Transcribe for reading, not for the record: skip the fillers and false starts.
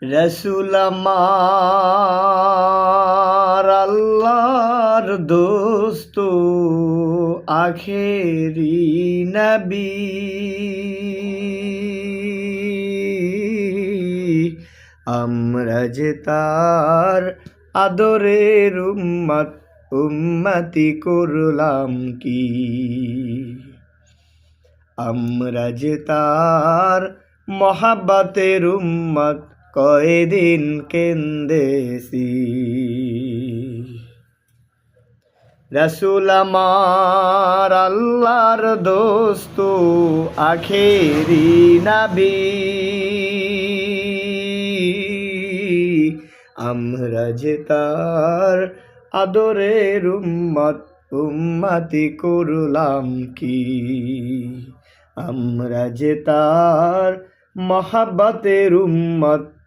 রসুল আমার আল্লাহর দোস্ত আখেরি নবী, আমরা যে তার আদরের উম্মত, উম্মতি করলাম কি। আমরা যে তার মহাব্বতের উম্মত, কয়দিন কেন্দেছি। রসুল আমার আল্লাহর দোস্ত আখেরি নবী, আমরা যে তার আদরের উম্মত, উম্মতি করলাম কি। আমরা যে তার মহাব্বতের উম্মত,